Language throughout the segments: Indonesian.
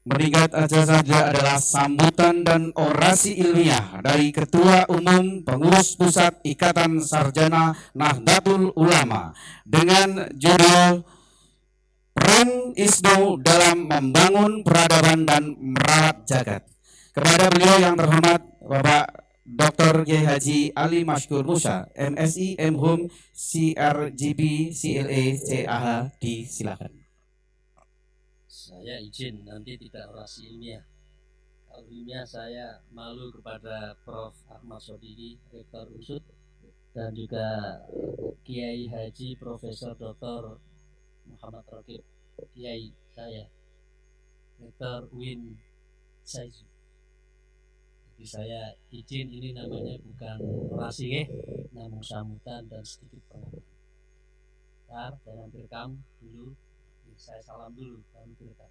Berikut aja saja adalah sambutan dan orasi ilmiah dari Ketua Umum Pengurus Pusat Ikatan Sarjana Nahdlatul Ulama dengan judul Peran ISNU dalam membangun peradaban dan merawat jagat. Kepada beliau yang terhormat Bapak Dr. Kiai Haji Ali Mashkur Musa, MSI, MHum, CRGP, CLA, CAH, disilakan. Saya izin nanti tidak orasi ilmiah. Kalau ilmiah saya malu kepada Prof. Ahmad Sodiki, Rektor UNSUD, dan juga Kiai Haji Profesor Dr. Muhammad Rokib, Kiai saya, Rektor UIN Saizu. Jadi saya izin, ini namanya bukan orasi namun sambutan dan sedikit pengakuan. Jangan direkam dulu, saya salam dulu baru direkam.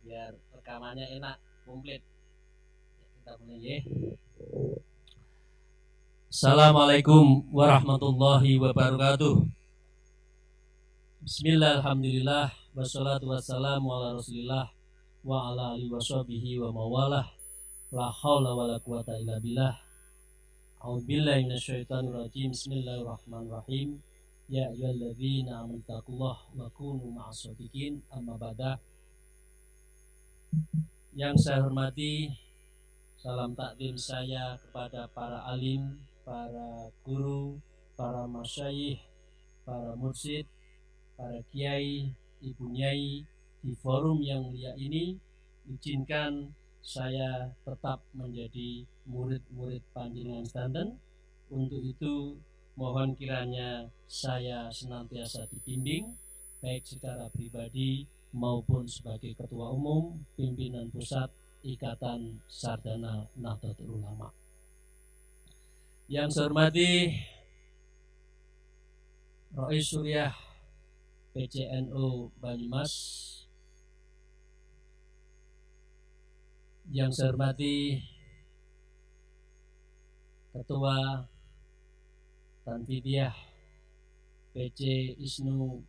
Biar rekamannya enak, komplit. Ya, kita mulai ya. Assalamualaikum warahmatullahi wabarakatuh. Bismillah, alhamdulillah, wassalatu wassalamu ala rasulillah wa ala alihi washabihi wa mawalah. La hawla wa la quwata illa billah. A'udzubillahi minasyaitonir rajim. Bismillahirrahmanirrahim. Ya ayyuhalladzina amanu taqullaha wa kunu ma'as shadiqin. Amma ba'da. Yang saya hormati, salam takdim saya kepada para alim, para guru, para masyayikh, para mursyid, para kiai, ibu nyai di forum yang mulia ini. Izinkan saya tetap menjadi murid-murid panjenengan sedanten. Untuk itu mohon kiranya saya senantiasa dibimbing baik secara pribadi maupun sebagai ketua umum pimpinan pusat Ikatan Sarjana Nahdlatul Ulama. Yang saya hormati Rois Suryah PCNU Banyumas, yang saya hormati Ketua Tanfidiyah PC ISNU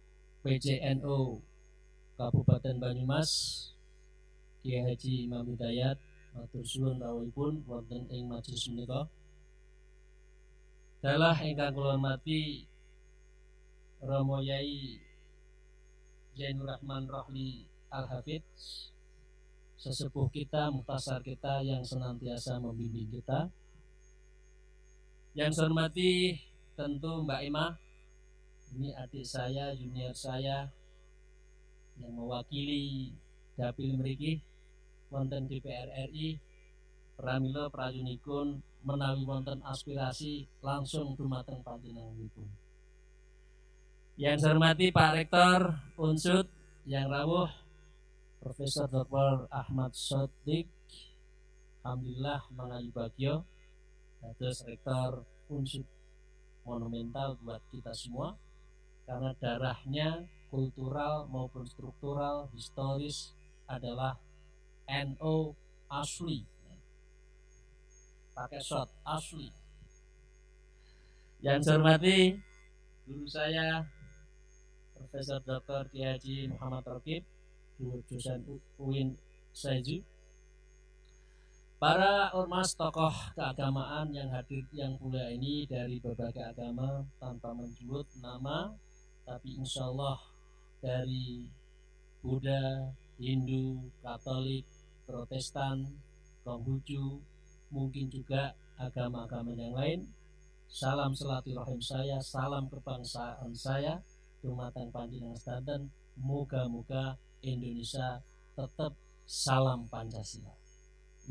PCNU Kabupaten Banyumas, Kiai Haji Imam Hidayat, matur suwun rawuhipun wonten ing majelis menika. Dalah ingkang kula hormati Romo Yai Zainur Rahman Rohli Al-Hafidz, sesepuh kita, muhtasar kita yang senantiasa membimbing kita. Yang saya hormati tentu Mbak Ima, ini adik saya, junior saya yang mewakili dapil mriki wonten DPR RI. Pramila prayunikun menawi wonten aspirasi langsung dumateng panjenenganipun. Yang saya hormati Pak Rektor UNSUD yang rawuh Profesor Dr. Ahmad Soddik, alhamdulillah mangayu bagyo dados Rektor UNSUD monumental buat kita semua karena darahnya kultural maupun struktural historis adalah NO asli, pakai shot asli. Yang saya hormati guru saya Profesor Dr. Kiai Haji Muhammad Rokib, dosen UIN Saizu, para ormas tokoh keagamaan yang hadir yang mulia ini dari berbagai agama tanpa menyebut nama, tapi insya Allah dari Buddha, Hindu, Katolik, Protestan, Konghucu, mungkin juga agama-agama yang lain. Salam silaturahim saya, salam kebangsaan saya, dumateng panjenengan sedanten. Moga-moga Indonesia tetap salam Pancasila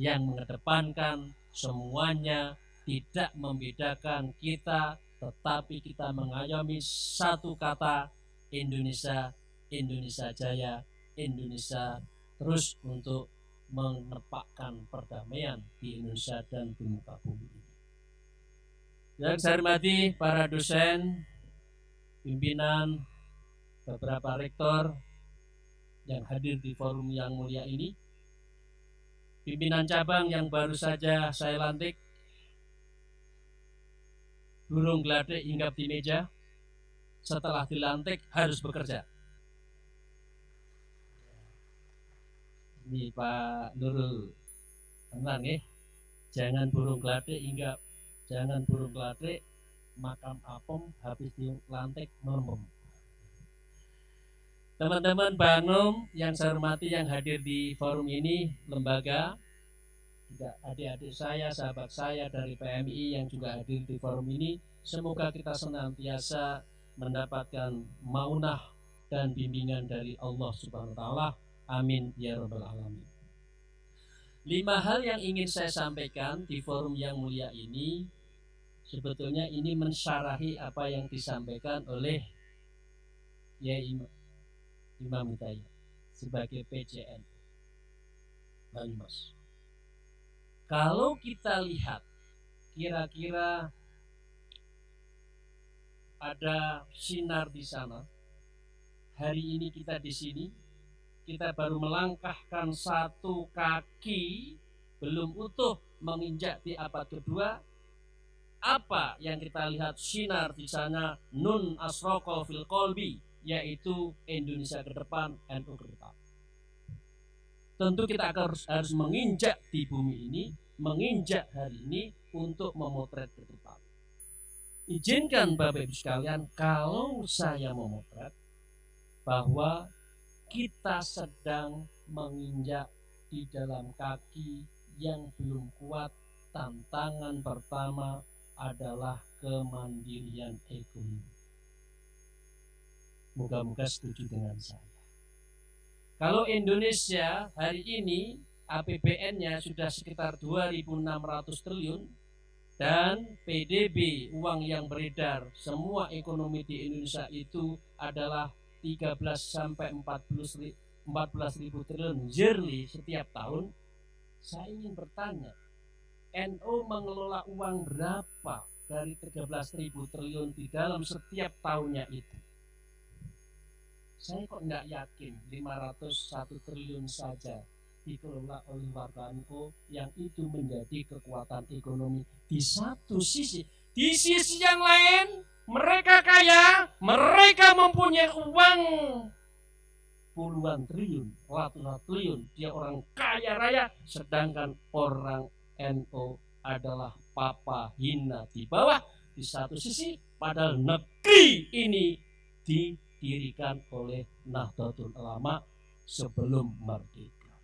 yang mengedepankan semuanya, tidak membedakan kita, tetapi kita mengayomi satu kata Indonesia, Indonesia Jaya, Indonesia terus untuk menepakkan perdamaian di Indonesia dan di muka bumi ini. Yang saya hormati para dosen, pimpinan, beberapa rektor yang hadir di forum yang mulia ini, pimpinan cabang yang baru saja saya lantik, burung gladek hinggap di meja, setelah dilantik harus bekerja. Ini Pak Nurul tenang ya, jangan burung gelatik hingga jangan burung gelatik makam apem habis dilantik melempem. Teman-teman Bangum yang saya hormati yang hadir di forum ini, lembaga, juga adik-adik saya, sahabat saya dari PMI yang juga hadir di forum ini, semoga kita senantiasa mendapatkan maunah dan bimbingan dari Allah Subhanahu wa taala. Amin ya rabbal alamin. 5 hal yang ingin saya sampaikan di forum yang mulia ini, sebetulnya ini mensyarahi apa yang disampaikan oleh Yai Imam Hidayat sebagai PJN Banyumas. Kalau kita lihat kira-kira ada sinar di sana, hari ini kita di sini, kita baru melangkahkan satu kaki, belum utuh menginjak di abad kedua. Apa yang kita lihat sinar di sana? Nun asroqa fil qalbi, yaitu Indonesia ke depan, NU ke depan. Tentu kita harus menginjak di bumi ini, menginjak hari ini untuk memotret ke depan. Izinkan Bapak Ibu sekalian, kalau saya memotret bahwa kita sedang menginjak di dalam kaki yang belum kuat. Tantangan pertama adalah kemandirian ekonomi. Moga-moga setuju dengan saya. Kalau Indonesia hari ini APBN-nya sudah sekitar 2.600 triliun dan PDB, uang yang beredar semua ekonomi di Indonesia itu adalah 13 sampai 14 ribu triliun yearly setiap tahun. Saya ingin bertanya, NU mengelola uang berapa dari 13.000 triliun di dalam setiap tahunnya itu? Saya kok enggak yakin 501 triliun saja dikelola oleh warga NU yang itu menjadi kekuatan ekonomi di satu sisi. Di sisi yang lain, mereka kaya, mereka mempunyai uang puluhan triliun, ratusan triliun. Dia orang kaya raya, sedangkan orang NU adalah papa hina di bawah. Di satu sisi, padahal negeri ini didirikan oleh Nahdlatul Ulama sebelum merdeka.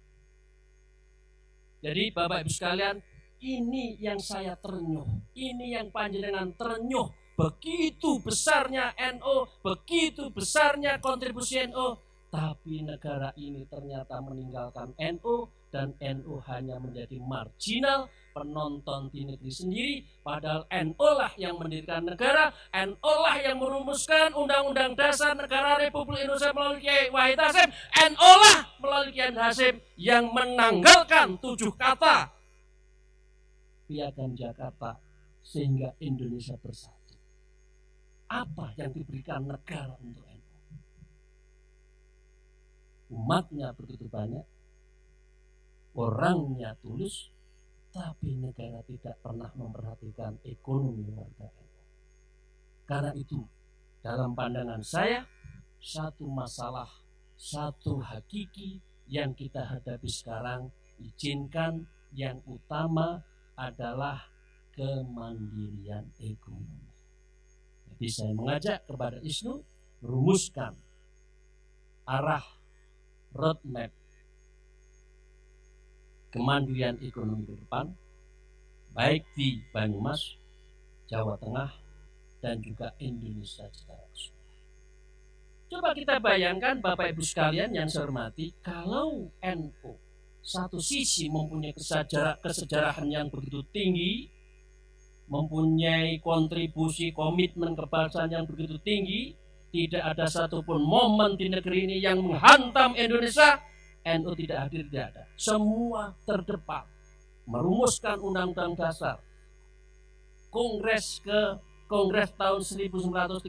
Jadi Bapak Ibu sekalian, ini yang saya terenyuh, ini yang panjenengan terenyuh. Begitu besarnya NU, begitu besarnya kontribusi NU, tapi negara ini ternyata meninggalkan NU, dan NU hanya menjadi marginal penonton di negeri sendiri. Padahal NU lah yang mendirikan negara, NU lah yang merumuskan Undang-Undang Dasar Negara Republik Indonesia melalui Kiai Wahid Hasyim, NU lah melalui Kiai Hasyim yang menanggalkan 7 kata Piagam Jakarta sehingga Indonesia bersatu. Apa yang diberikan negara untuk NU? Umatnya begitu banyak, orangnya tulus, tapi negara tidak pernah memperhatikan ekonomi warga NU. Karena itu, dalam pandangan saya, satu masalah, satu hakiki yang kita hadapi sekarang, izinkan yang utama adalah kemandirian ekonomi. Jadi saya mengajak kepada ISNU, rumuskan arah roadmap kemandirian ekonomi ke depan, baik di Banyumas, Jawa Tengah, dan juga Indonesia secara keseluruhan. Coba kita bayangkan Bapak Ibu sekalian yang saya hormati, kalau NU satu sisi mempunyai kesejarahan yang begitu tinggi, mempunyai kontribusi komitmen kebangsaan yang begitu tinggi, tidak ada satupun momen di negeri ini yang menghantam Indonesia, NU tidak hadir, tidak ada. Semua terdepan, merumuskan Undang-Undang Dasar. Kongres tahun 1936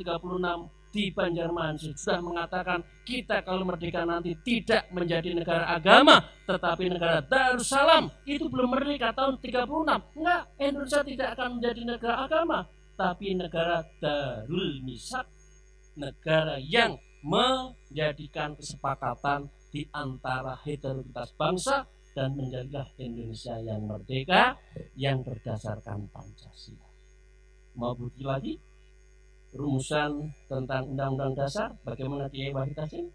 di Banjarmasin sudah mengatakan kita kalau merdeka nanti tidak menjadi negara agama tetapi negara Darussalam. Itu belum merdeka tahun 36. Enggak, Indonesia tidak akan menjadi negara agama tapi negara Darul Misak, negara yang menjadikan kesepakatan di antara heterogenitas bangsa dan menjadilah Indonesia yang merdeka yang berdasarkan Pancasila. Mau bukti lagi rumusan tentang Undang-Undang Dasar bagaimana Kiai Wahid Hasim?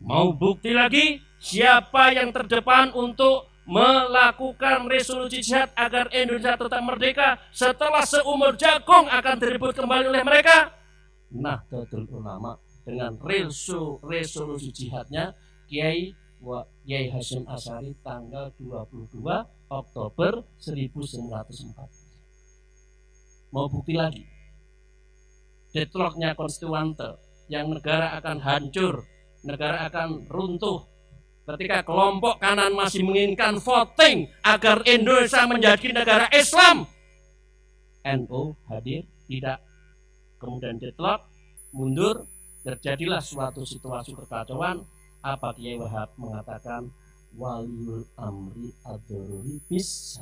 Mau bukti lagi siapa yang terdepan untuk melakukan resolusi jihad agar Indonesia tetap merdeka setelah seumur jagung akan direbut kembali oleh mereka? Nahdlatul Ulama dengan resolusi jihadnya Kiai Hasyim Asy'ari tanggal 22 Oktober 1940. Mau bukti lagi deadlocknya konstituante yang negara akan hancur, negara akan runtuh ketika kelompok kanan masih menginginkan voting agar Indonesia menjadi negara Islam. NU hadir, tidak. Kemudian deadlock, mundur, terjadilah suatu situasi kekacauan. Apa Kiai Wahab mengatakan waliul amri ad-daruri bis.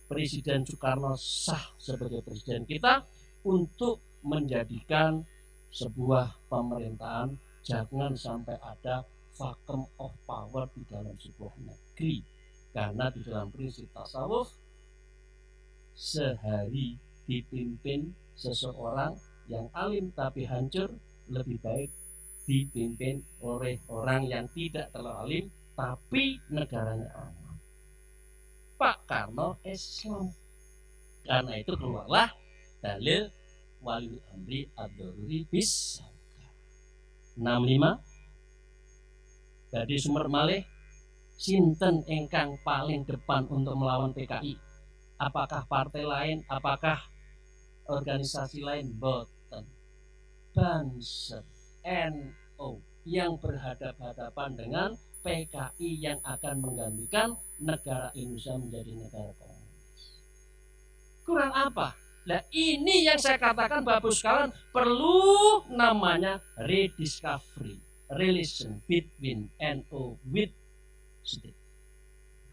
Presiden Soekarno sah sebagai presiden kita untuk menjadikan sebuah pemerintahan, jangan sampai ada vacuum of power di dalam sebuah negeri. Karena di dalam prinsip tasawuf, sehari dipimpin seseorang yang alim tapi hancur, lebih baik dipimpin oleh orang yang tidak terlalu alim tapi negaranya aman. Pak Karno Islam. Karena itu keluarlah dalil waliul amri ad-daruri bis 65. Dari sumber malih, sinten ingkang paling depan untuk melawan PKI? Apakah partai lain? Apakah organisasi lain? Boten. Banser NU yang berhadapan-hadapan dengan PKI yang akan menggantikan negara Indonesia menjadi negara komunis. Kurang apa? Nah, ini yang saya katakan Bapak sekalian, perlu namanya rediscovery relation between NU with state.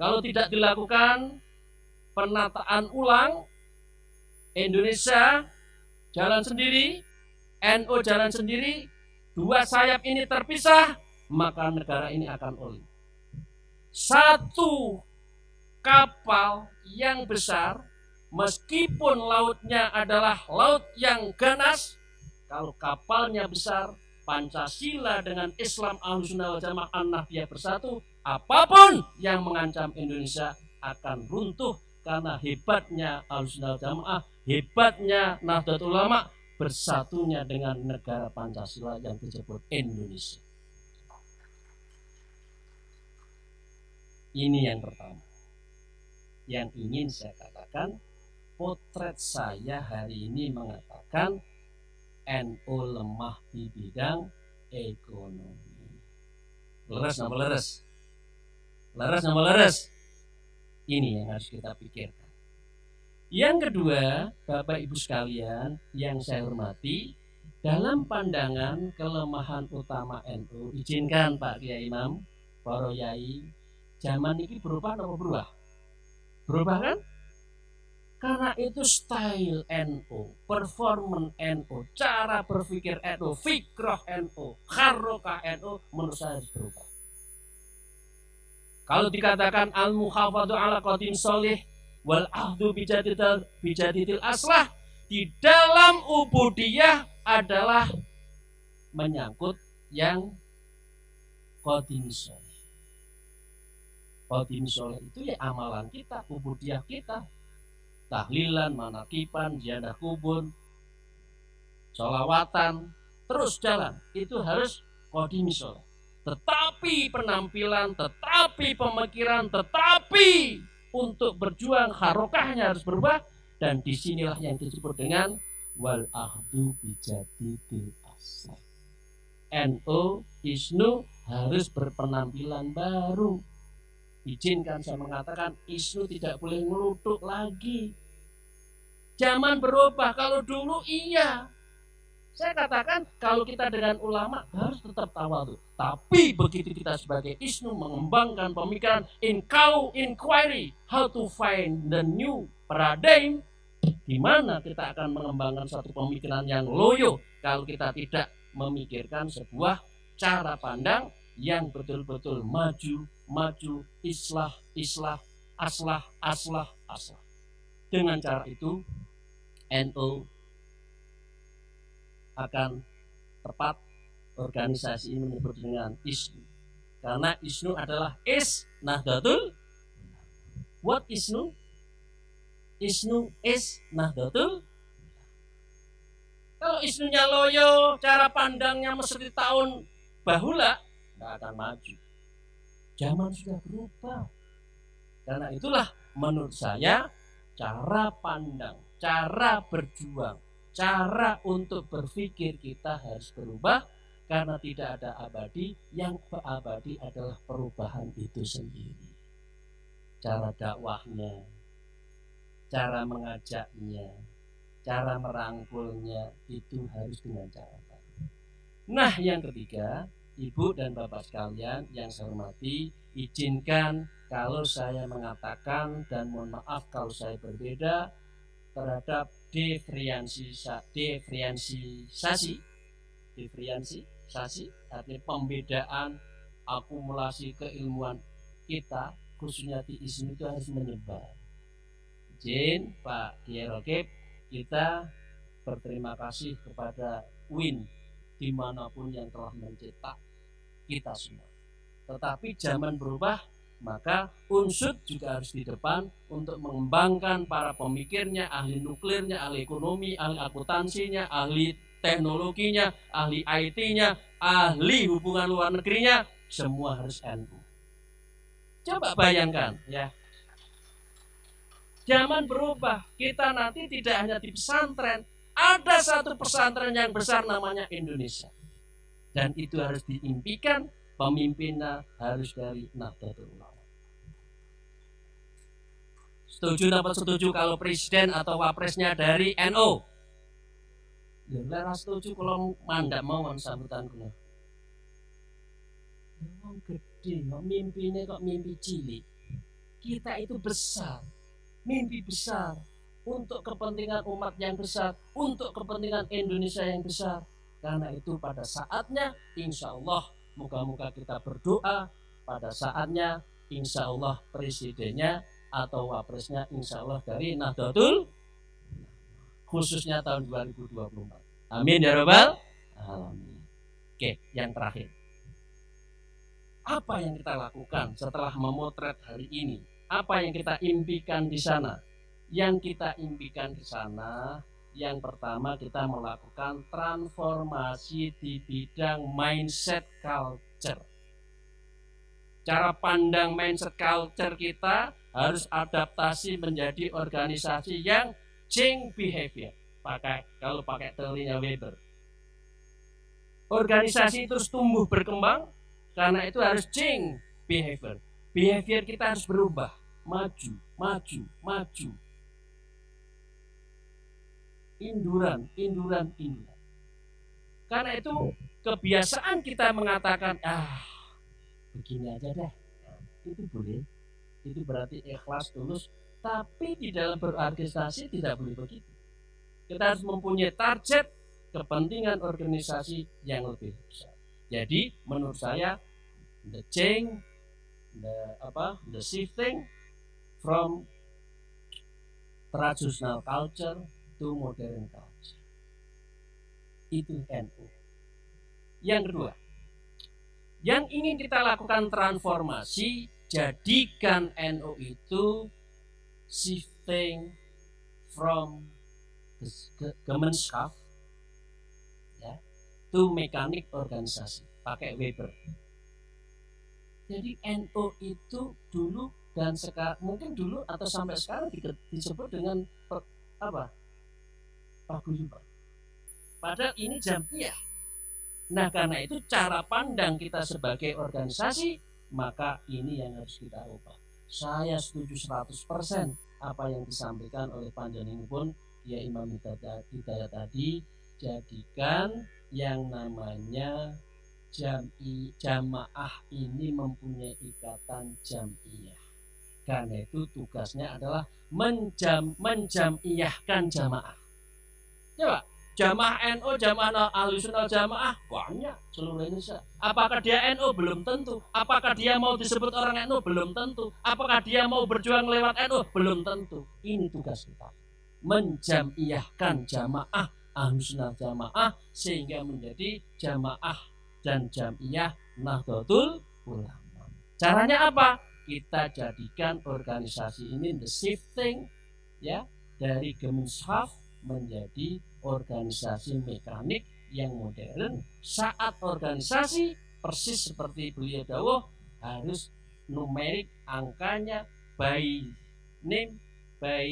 Kalau tidak dilakukan penataan ulang, Indonesia jalan sendiri, NU jalan sendiri, dua sayap ini terpisah, maka negara ini akan oleng. Satu kapal yang besar, meskipun lautnya adalah laut yang ganas, kalau kapalnya besar, Pancasila dengan Islam Ahlussunnah wal Jamaah An-Nahdliyah bersatu, apapun yang mengancam Indonesia akan runtuh karena hebatnya Ahlussunnah wal Jamaah, hebatnya Nahdlatul Ulama bersatunya dengan negara Pancasila yang disebut Indonesia. Ini yang pertama. Yang ingin saya katakan, potret saya hari ini mengatakan NU lemah di bidang ekonomi. Leres nama leres? Leres nama leres? Ini yang harus kita pikirkan. Yang kedua, Bapak Ibu sekalian yang saya hormati, dalam pandangan kelemahan utama NU, izinkan Pak Kiai Imam, para yai, zaman ini berubah atau berubah? Berubah kan? Karena itu style NU, performance NU, cara berpikir NU, fikrah NU, harokah NU, menurut saya harus berubah. Kalau dikatakan al-muhafadhu ala qadim sholih wal ahdu bijadidil aslah, di dalam ubudiyah adalah menyangkut yang qadim sholih. Qadim sholih itu ya amalan kita, ubudiyah kita. Tahlilan, manakipan, ziyadah kubur, sholawatan, terus jalan. Itu harus qadimi sholih. Tetapi penampilan, tetapi pemikiran, tetapi untuk berjuang harokahnya harus berubah. Dan disinilah yang disebut dengan wal ahdu bijadidil asal. NU, ISNU harus berpenampilan baru. Izinkan saya mengatakan ISNU tidak boleh ngelutuk lagi. Zaman berubah. Kalau dulu iya, saya katakan kalau kita dengan ulama harus tetap tawadhu. Tapi begitu kita sebagai ISNU mengembangkan pemikiran inquiry, how to find the new paradigm, di mana kita akan mengembangkan satu pemikiran yang loyo kalau kita tidak memikirkan sebuah cara pandang yang betul-betul maju, islah, aslah. Dengan cara itu NU akan tepat organisasi ini menyebut dengan ISNU. Karena ISNU adalah Nahdlatul. What ISNU? ISNU is Nahdlatul. Kalau ISNU-nya loyo, cara pandangnya mesti tahun bahula, tidak akan maju. Zaman sudah berubah. Karena itulah menurut saya cara pandang, cara berjuang, cara untuk berpikir kita harus berubah. Karena tidak ada abadi, yang abadi adalah perubahan itu sendiri. Cara dakwahnya, cara mengajaknya, cara merangkulnya itu harus dengan cara baru. Nah, yang ketiga, Ibu dan Bapak sekalian yang saya hormati, izinkan kalau saya mengatakan dan mohon maaf kalau saya berbeda terhadap diferensiasi artinya pembedaan akumulasi keilmuan kita khususnya di ISNU itu harus menyebar. Izin Pak Kiai Rokib, kita berterima kasih kepada UIN dimanapun yang telah mencetak kita semua. Tetapi zaman berubah, maka UNSUD juga harus di depan untuk mengembangkan para pemikirnya, ahli nuklirnya, ahli ekonomi, ahli akuntansinya, ahli teknologinya, ahli IT-nya, ahli hubungan luar negerinya, semua harus NU. Coba bayangkan ya. Zaman berubah, kita nanti tidak hanya di pesantren, ada satu pesantren yang besar namanya Indonesia. Dan itu harus diimpikan, pemimpinnya harus dari Nahdlatul Ulama. Setuju atau setuju kalau presiden atau wapresnya dari NU? Ya, setuju kalau mandak mawon sambutan kula. Wong gede kok mimpinya kok mimpi cilik. Kita itu besar, mimpi besar untuk kepentingan umat yang besar, untuk kepentingan Indonesia yang besar. Karena itu pada saatnya insya Allah moga-moga kita berdoa, pada saatnya insya Allah presidennya atau wapresnya insya Allah dari Nahdlatul, khususnya tahun 2024. Amin ya rabbal alamin. Oke, yang terakhir. Apa yang kita lakukan setelah memotret hari ini? Apa yang kita impikan di sana? Yang kita impikan di sana, yang pertama kita melakukan transformasi di bidang mindset culture. Cara pandang mindset culture kita harus adaptasi menjadi organisasi yang change behavior. Kalau pakai teorinya Weber. Organisasi terus tumbuh berkembang karena itu harus change behavior. Behavior kita harus berubah, maju. Induran. Karena itu kebiasaan kita mengatakan begini aja deh. Itu boleh. Itu berarti ikhlas, tulus. Tapi di dalam berorganisasi tidak boleh begitu. Kita harus mempunyai target kepentingan organisasi yang lebih besar. Jadi menurut saya the change, the shifting from traditional culture to modern culture. Itu NU. Yang kedua, yang ingin kita lakukan transformasi, jadikan NU itu shifting from Gemeinschaft ya, to mekanik organisasi, pakai Weber. Jadi NU itu dulu dan sekarang, mungkin dulu atau sampai sekarang disebut dengan paguyuban. Padahal ini jamiah. Nah karena itu cara pandang kita sebagai organisasi, maka ini yang harus kita ubah. Saya setuju 100% apa yang disampaikan oleh panjenenganipun ya Imam Hidayat tadi, jadikan yang namanya jamaah ini mempunyai ikatan jamiah. Karena itu tugasnya adalah menjamiahkan jamaah. Coba Jamaah NU, jamaah Ahlussunnah Jamaah banyak seluruh Indonesia. Apakah dia NU? Belum tentu. Apakah dia mau disebut orang NU? Belum tentu. Apakah dia mau berjuang lewat NU? Belum tentu. Ini tugas kita, menjamiahkan jamaah Ahlussunnah Jamaah sehingga menjadi jamaah dan jamiah Nahdlatul Ulama. Caranya apa? Kita jadikan organisasi ini the shifting ya dari Gemenshaf menjadi organisasi mekanik yang modern. Saat organisasi persis seperti beliau dawuh harus numerik, angkanya, by name, by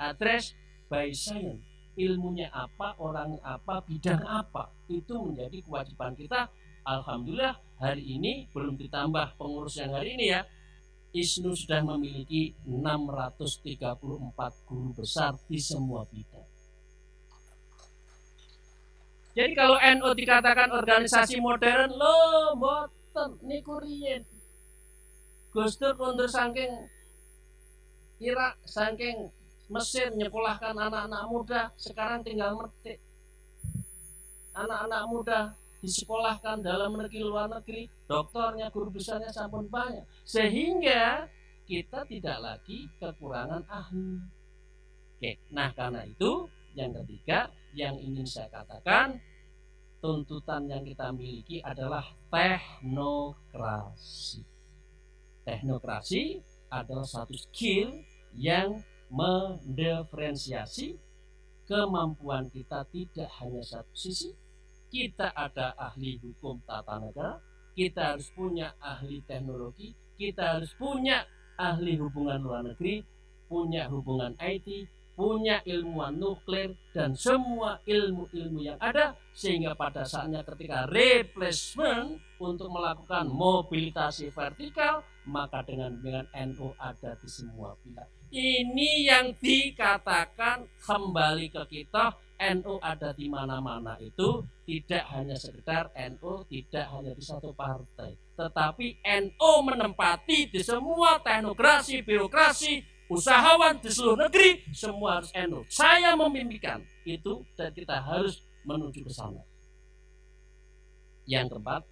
address, by science. Ilmunya apa, orangnya apa, bidang apa, itu menjadi kewajiban kita. Alhamdulillah hari ini belum ditambah pengurus yang hari ini ya, ISNU sudah memiliki 634 guru besar di semua bidang. Jadi kalau NU dikatakan organisasi modern, lo mboten niku riyen. Gus Dur kondur saking Irak, saking Mesir nyekolahkan anak-anak muda, sekarang tinggal metik. Anak-anak muda disekolahkan dalam negeri, luar negeri, doktornya, guru besarnya sampun banyak. Sehingga kita tidak lagi kekurangan ahli. Oke, nah karena itu yang ketiga yang ingin saya katakan, tuntutan yang kita miliki adalah teknokrasi. Teknokrasi adalah satu skill yang mendiferensiasi kemampuan kita tidak hanya satu sisi. Kita ada ahli hukum tata negara, kita harus punya ahli teknologi, kita harus punya ahli hubungan luar negeri, punya hubungan IT, punya ilmuwan nuklir, dan semua ilmu-ilmu yang ada, sehingga pada saatnya ketika replacement untuk melakukan mobilitasi vertikal, maka dengan NU ada di semua pihak. Ini yang dikatakan kembali ke kita, NU ada di mana-mana itu tidak hanya sekedar NU, tidak hanya di satu partai, tetapi NU menempati di semua teknokrasi, birokrasi, usahawan di seluruh negeri, semua harus NU. Saya memimpikan itu dan kita harus menuju ke sana. Yang keempat,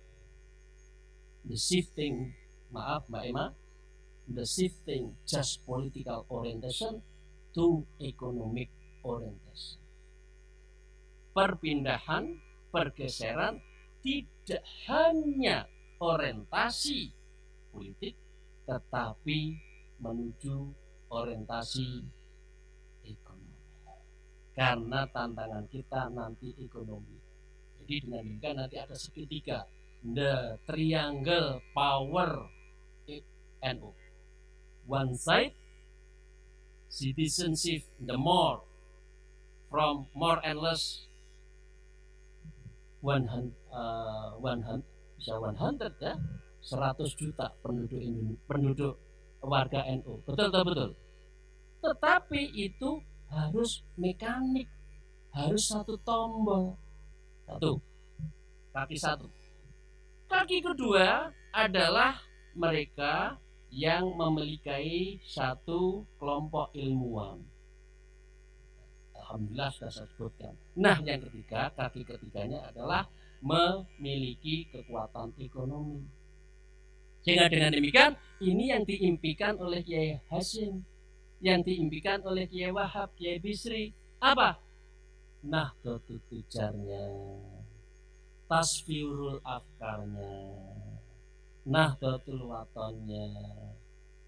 the shifting, maaf Mbak Emma, the shifting just political orientation to economic orientation. Perpindahan, pergeseran tidak hanya orientasi politik, tetapi menuju orientasi ekonomi. Karena tantangan kita nanti ekonomi. Jadi dengan demikian nanti ada segitiga, the triangle power NU. One side, citizenship, the more from more and less 100 ya, 100 juta penduduk warga NU. Betul. Tetapi itu harus mekanik, harus satu tombol. Kaki satu. Kaki kedua adalah mereka yang memiliki satu kelompok ilmuwan. Alhamdulillah sudah saya sebutkan. Nah yang ketiga, kaki ketiganya adalah memiliki kekuatan ekonomi. Sehingga dengan demikian, ini yang diimpikan oleh Kiai Hasyim, yang diimpikan oleh Kiai Wahab, Kiai Bisri. Apa? Nahdlatul Tujarnya, Tasfirul Afkarnya, Nahdlatul Watonnya,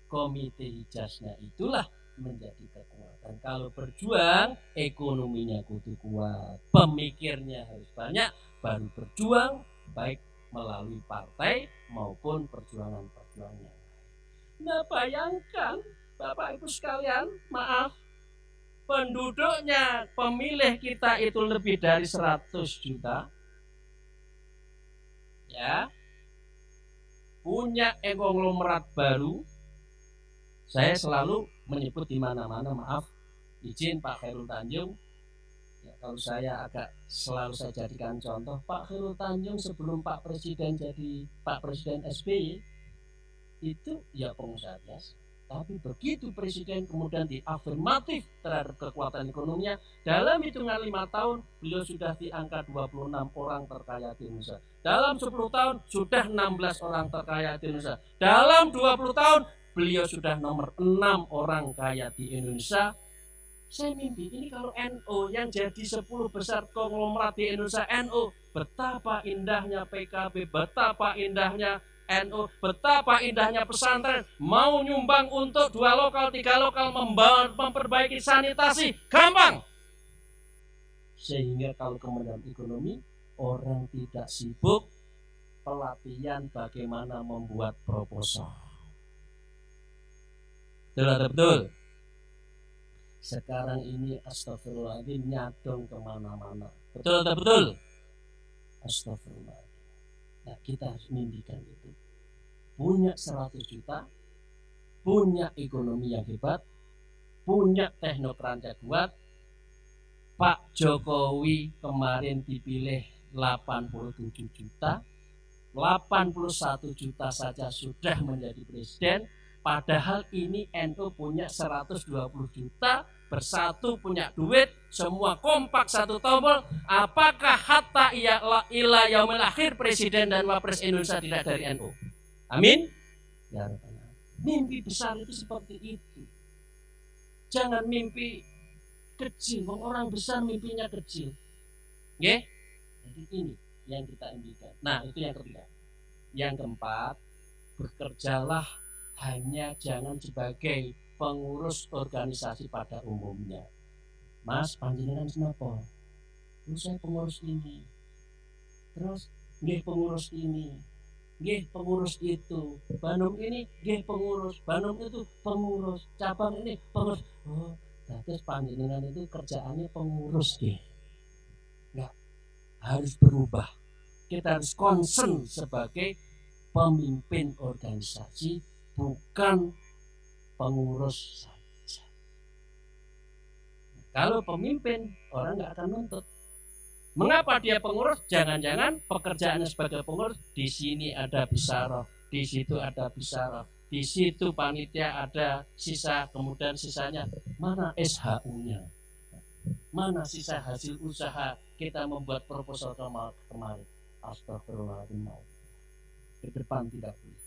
Komite Hijaznya, itulah menjadi kekuatan. Kalau berjuang, ekonominya kudu kuat, pemikirnya harus banyak, baru berjuang baik melalui partai maupun perjuangan-perjuangan. Nah bayangkan Bapak Ibu sekalian, maaf, penduduknya, pemilih kita itu lebih dari 100 juta, ya, punya konglomerat baru. Saya selalu menyebut di mana-mana, maaf, izin Pak Khairul Tanjung. Ya, kalau saya selalu saya jadikan contoh, Pak Khairul Tanjung sebelum Pak Presiden jadi Pak Presiden SBY itu ya pengusaha biasa. Tapi begitu Presiden kemudian diafirmatif terhadap kekuatan ekonominya, dalam hitungan 5 tahun beliau sudah di angka 26 orang terkaya di Indonesia. Dalam 10 tahun sudah 16 orang terkaya di Indonesia. Dalam 20 tahun beliau sudah nomor 6 orang kaya di Indonesia. Saya mimpi ini kalau NU yang jadi 10 besar konglomerat di Indonesia NU, betapa indahnya PKB, betapa indahnya NU, betapa indahnya pesantren, mau nyumbang untuk 2 lokal, 3 lokal, memperbaiki sanitasi, gampang. Sehingga kalau kemudian ekonomi, orang tidak sibuk pelatihan bagaimana membuat proposal. Betul. Sekarang ini astagfirullahaladzim nyadong kemana-mana. Betul. Astagfirullah. Nah, kita harus mimpikan itu. Punya 100 juta, punya ekonomi yang hebat, punya teknokrat yang kuat. Pak Jokowi kemarin dipilih 87 juta, 81 juta saja sudah menjadi presiden. Padahal ini NU punya 120 juta, bersatu punya duit, semua kompak satu tombol. Apakah hatta ila yaumil akhir presiden dan wapres Indonesia tidak dari NU? Amin. Ya Rabbal Alamin. Mimpi besar itu seperti itu. Jangan mimpi kecil. Orang besar mimpinya kecil. Oke? Jadi ini yang kita impikan. Nah, itu yang ketiga. Yang keempat, bekerjalah hanya jangan sebagai pengurus organisasi pada umumnya. Mas, panjenengan kenapa? Saya pengurus ini. Terus, nggih pengurus ini. Nggih pengurus itu. Banum ini nggih pengurus. Banum itu pengurus. Cabang ini pengurus. Oh, terus panjenengan itu kerjaannya pengurus nggih. Enggak. Harus berubah. Kita harus concern sebagai pemimpin organisasi, bukan pengurus saja. Kalau pemimpin, orang nggak akan nuntut. Mengapa dia pengurus? Jangan-jangan pekerjaannya sebagai pengurus, di sini ada bisyarah, di situ ada bisyarah, di situ panitia ada sisa, kemudian sisanya mana SHU-nya, mana sisa hasil usaha kita membuat proposal kemarin. Astagfirullahaladzim. Ke depan tidak boleh.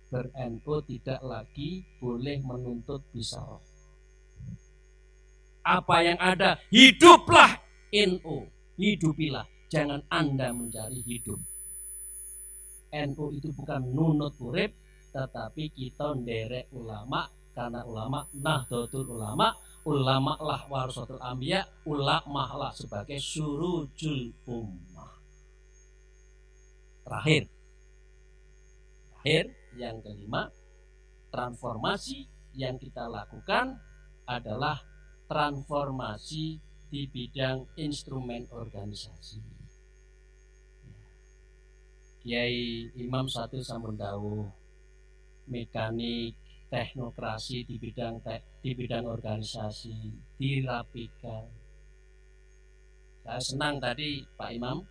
Ber-NU tidak lagi boleh menuntut bisyarah. Apa yang ada, hiduplah NU. Hidupilah, jangan Anda mencari hidup. NU itu bukan nunut urip, tetapi kita nderek ulama, karena ulama Nahdlatul Ulama, ulama lah warasatul anbiya, ulama lah sebagai surujul ummah. Terakhir yang kelima, transformasi yang kita lakukan adalah transformasi di bidang instrumen organisasi. Kiai Imam Satu sampun dawuh, mekanik, teknokrasi di bidang organisasi dirapikan. Saya senang tadi Pak Imam,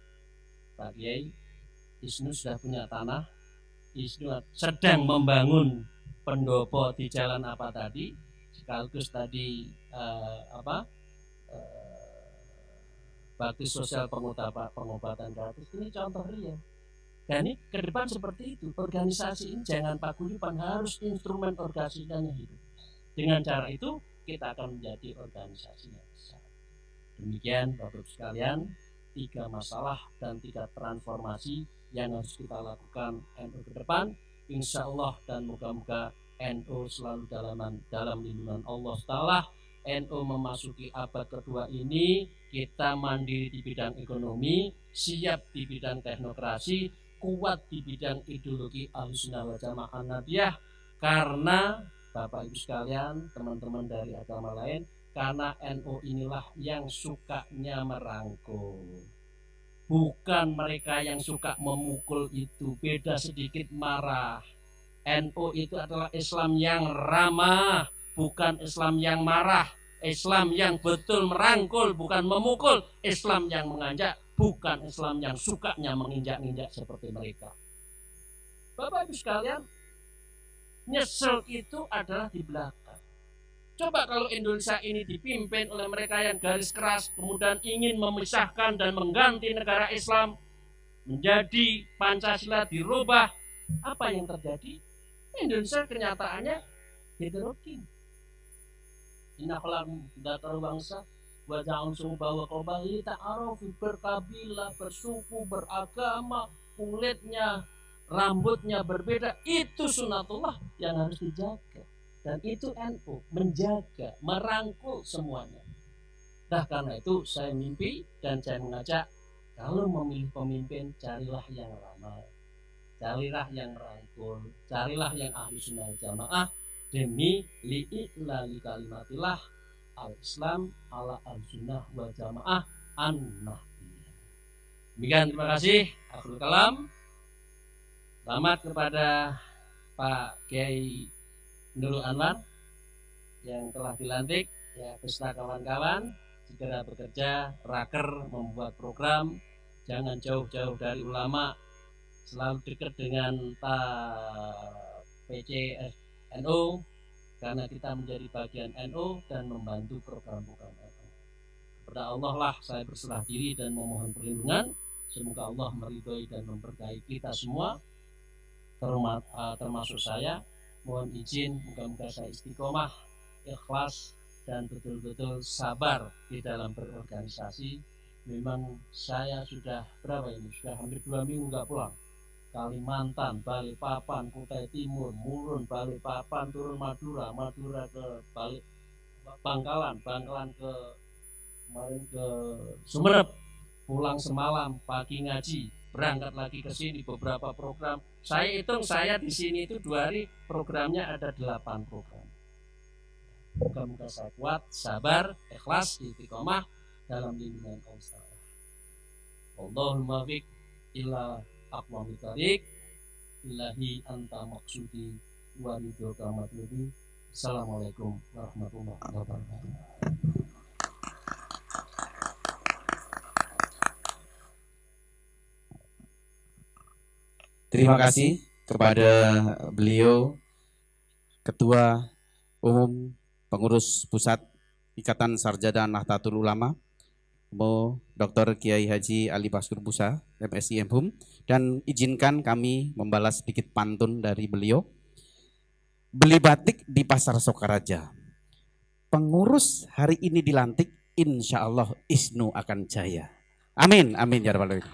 Pak Kiai, Isnu sudah punya tanah, Isnu sedang membangun pendopo di jalan apa tadi, sekaligus tadi bakti sosial pengobatan gratis. Ini contoh real. Dan ini ke depan seperti itu. Organisasi ini jangan paguyuban, harus instrumen organisasinya hidup. Dengan cara itu kita akan menjadi organisasi yang besar. Demikian Bapak Ibu sekalian, 3 masalah dan 3 transformasi yang harus kita lakukan NU ke depan. Insya Allah dan moga-moga NU selalu dalam lindungan Allah Ta'ala. NU memasuki abad kedua ini, kita mandiri di bidang ekonomi, siap di bidang teknokrasi, kuat di bidang ideologi Ahlussunnah wal Jamaah Nadiyah. Karena Bapak Ibu sekalian, teman-teman dari agama lain, karena NU inilah yang sukanya merangkul, bukan mereka yang suka memukul. Itu beda sedikit, marah. NU itu adalah Islam yang ramah, bukan Islam yang marah. Islam yang betul merangkul, bukan memukul. Islam yang mengajak, bukan Islam yang sukanya menginjak-injak seperti mereka. Bapak Ibu sekalian, Nyesel itu adalah di belakang. Coba kalau Indonesia ini dipimpin oleh mereka yang garis keras, kemudian ingin memisahkan dan mengganti negara Islam menjadi Pancasila dirubah, apa yang terjadi? Indonesia kenyataannya heterogen. Inaklam datar bangsa wajah langsung bawa kembali ta'arufi, berkabilah, bersuku, beragama, kulitnya, rambutnya berbeda. Itu sunatullah yang harus dijaga. Dan itu NU menjaga, merangkul semuanya. Nah karena itu saya mimpi dan saya mengajak, kalau memilih pemimpin carilah yang ramah, carilah yang rangkul, carilah yang ahli sunnah jamaah, demi li'ilali kalimatillah al-Islam ala al-sunnah wal jamaah an-nahdiyah. Demikian, terima kasih. Akhirul kalam. Selamat kepada Pak Kiai Nurul Anwar yang telah dilantik, ya, beserta kawan-kawan segera bekerja, raker, membuat program, jangan jauh-jauh dari ulama, selalu dekat dengan PCS NU, karena kita menjadi bagian NU dan membantu program-program NU. Kepada Allah lah saya berserah diri dan memohon perlindungan. Semoga Allah meridhoi dan memberkahi kita semua, termasuk saya. Mohon izin, moga-moga saya istiqomah, ikhlas, dan betul-betul sabar di dalam berorganisasi. Memang saya sudah berapa ini? Sudah hampir 2 minggu nggak pulang. Kalimantan, Balikpapan, Kutai Timur, Murun, Balikpapan, turun Madura, Madura ke Balik, Bangkalan ke kemarin ke Sumeneb, pulang semalam, pagi ngaji, berangkat lagi ke sini, beberapa program. Saya hitung saya di sini itu 2 hari programnya ada 8 program. Moga-moga saya kuat, sabar, ikhlas, istiqomah dalam lindungan Allah. Allahumma fiq ila aqwamit thariq, ilahi anta maksudi wa ridhoka matlubi. Assalamualaikum warahmatullahi wabarakatuh. Terima kasih kepada beliau, Ketua Umum Pengurus Pusat Ikatan Sarjana Nahdlatul Ulama, Dr. Kiai Haji Ali Baskur Busa, MSI MHUM, dan izinkan kami membalas sedikit pantun dari beliau. Beli batik di Pasar Sokaraja, pengurus hari ini dilantik, insya Allah ISNU akan jaya. Amin, amin ya rabbal alamin.